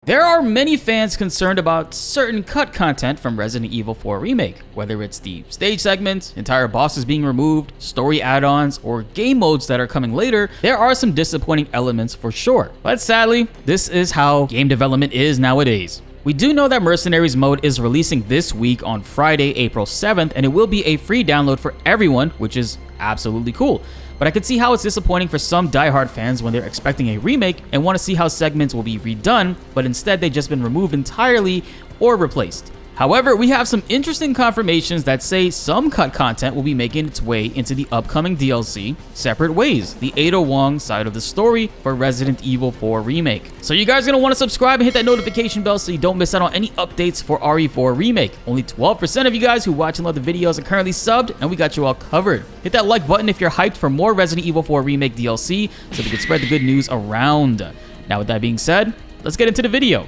There are many fans concerned about certain cut content from Resident Evil 4 Remake, whether it's the stage segments, entire bosses being removed, story add-ons, or game modes that are coming later. There are some disappointing elements for sure, but sadly, this is how game development is nowadays. We do know that Mercenaries mode is releasing this week on Friday, April 7th, and it will be a free download for everyone, which is absolutely cool. But I can see how it's disappointing for some diehard fans when they're expecting a remake and want to see how segments will be redone, but instead they've just been removed entirely or replaced. However, we have some interesting confirmations that say some cut content will be making its way into the upcoming DLC, Separate Ways, the Ada Wong side of the story for Resident Evil 4 Remake. So you guys are going to want to subscribe and hit that notification bell so you don't miss out on any updates for RE4 Remake. Only 12% of you guys who watch and love the videos are currently subbed, and we got you all covered. Hit that like button if you're hyped for more Resident Evil 4 Remake DLC so we can spread the good news around. Now with that being said, let's get into the video.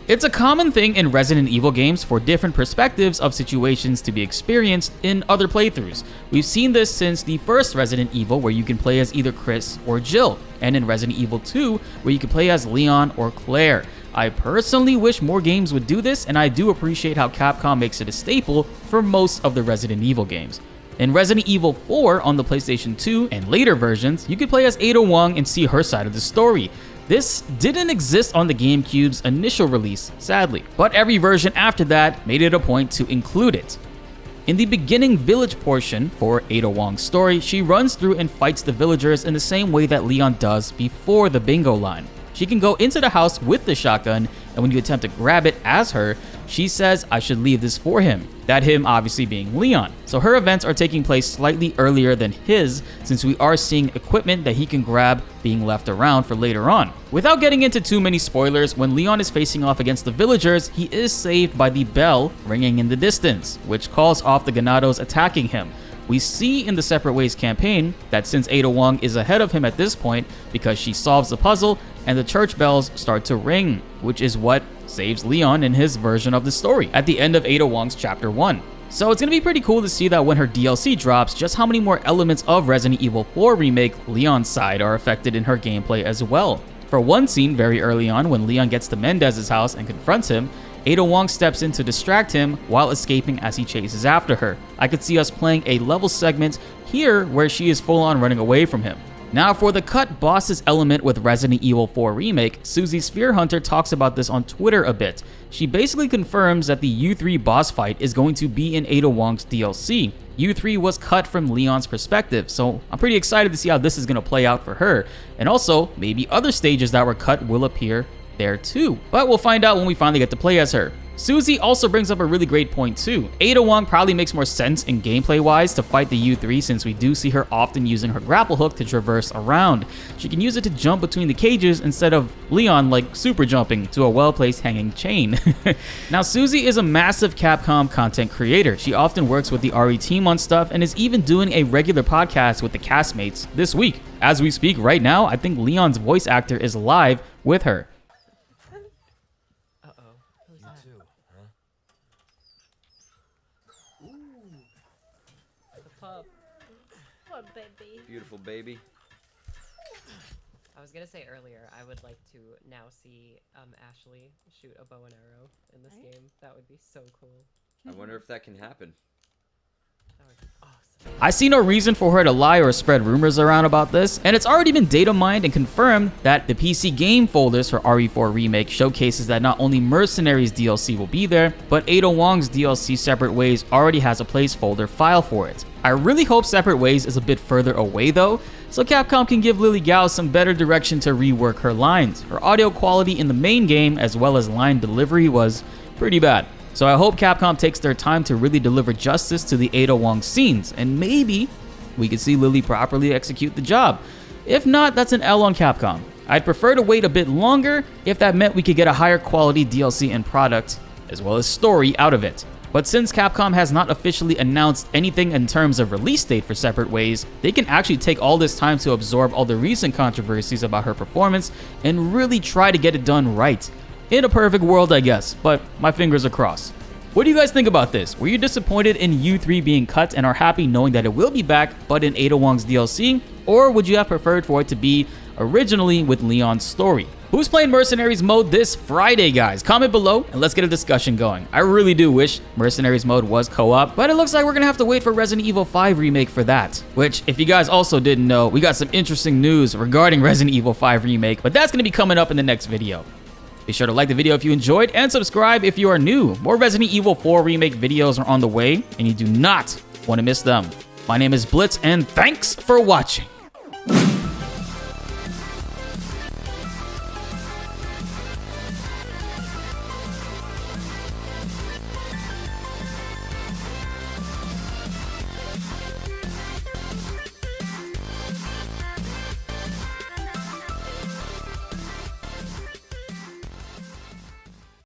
It's a common thing in Resident Evil games for different perspectives of situations to be experienced in other playthroughs. We've seen this since the first Resident Evil, where you can play as either Chris or Jill, and in Resident Evil 2, where you can play as Leon or Claire. I personally wish more games would do this, and I do appreciate how Capcom makes it a staple for most of the Resident Evil games. In Resident Evil 4 on the PlayStation 2 and later versions, you could play as Ada Wong and see her side of the story. This didn't exist on the GameCube's initial release, sadly, but every version after that made it a point to include it. In the beginning village portion for Ada Wong's story, she runs through and fights the villagers in the same way that Leon does before the bingo line. She can go into the house with the shotgun, and when you attempt to grab it as her, she says, "I should leave this for him." That him obviously being Leon. So her events are taking place slightly earlier than his, since we are seeing equipment that he can grab being left around for later on. Without getting into too many spoilers, when Leon is facing off against the villagers, he is saved by the bell ringing in the distance, which calls off the Ganados attacking him. We see in the Separate Ways campaign that since Ada Wong is ahead of him at this point because she solves the puzzle and the church bells start to ring, which is what saves Leon in his version of the story at the end of Ada Wong's Chapter 1. So it's going to be pretty cool to see that when her DLC drops, just how many more elements of Resident Evil 4 Remake Leon's side are affected in her gameplay as well. For one scene very early on when Leon gets to Mendez's house and confronts him, Ada Wong steps in to distract him while escaping as he chases after her. I could see us playing a level segment here where she is full on running away from him. Now for the cut bosses element with Resident Evil 4 Remake, Susie Sphere Hunter talks about this on Twitter a bit. She basically confirms that the U3 boss fight is going to be in Ada Wong's DLC. U3 was cut from Leon's perspective, so I'm pretty excited to see how this is going to play out for her. And also, maybe other stages that were cut will appear there too. But we'll find out when we finally get to play as her. Susie also brings up a really great point too. Ada Wong probably makes more sense in gameplay wise to fight the U3 since we do see her often using her grapple hook to traverse around. She can use it to jump between the cages instead of Leon like super jumping to a well-placed hanging chain. Now Susie is a massive Capcom content creator. She often works with the RE team on stuff and is even doing a regular podcast with the castmates this week. As we speak right now, I think Leon's voice actor is live with her. Baby. Beautiful baby. I was gonna say earlier, I would like to now see Ashley shoot a bow and arrow in this game. That would be so cool. I wonder if that can happen. That would be awesome. I see no reason for her to lie or spread rumors around about this, and it's already been data mined and confirmed that the PC game folders for RE4 Remake showcases that not only Mercenaries DLC will be there, but Ada Wong's DLC Separate Ways already has a placeholder file for it. I really hope Separate Ways is a bit further away though, so Capcom can give Lily Gao some better direction to rework her lines. Her audio quality in the main game as well as line delivery was pretty bad. So I hope Capcom takes their time to really deliver justice to the Ada Wong scenes, and maybe we could see Lily properly execute the job. If not, that's an L on Capcom. I'd prefer to wait a bit longer if that meant we could get a higher quality DLC and product, as well as story out of it. But since Capcom has not officially announced anything in terms of release date for Separate Ways, they can actually take all this time to absorb all the recent controversies about her performance and really try to get it done right. In a perfect world, I guess, but my fingers are crossed. What do you guys think about this? Were you disappointed in U3 being cut and are happy knowing that it will be back but in Ada Wong's DLC? Or would you have preferred for it to be originally with Leon's story? Who's playing Mercenaries mode this Friday, guys? Comment below and let's get a discussion going. I really do wish Mercenaries mode was co-op, but it looks like we're gonna have to wait for Resident Evil 5 Remake for that. Which, if you guys also didn't know, we got some interesting news regarding Resident Evil 5 Remake, but that's gonna be coming up in the next video. Be sure to like the video if you enjoyed and subscribe if you are new. More Resident Evil 4 Remake videos are on the way and you do not want to miss them. My name is BltzZ and thanks for watching.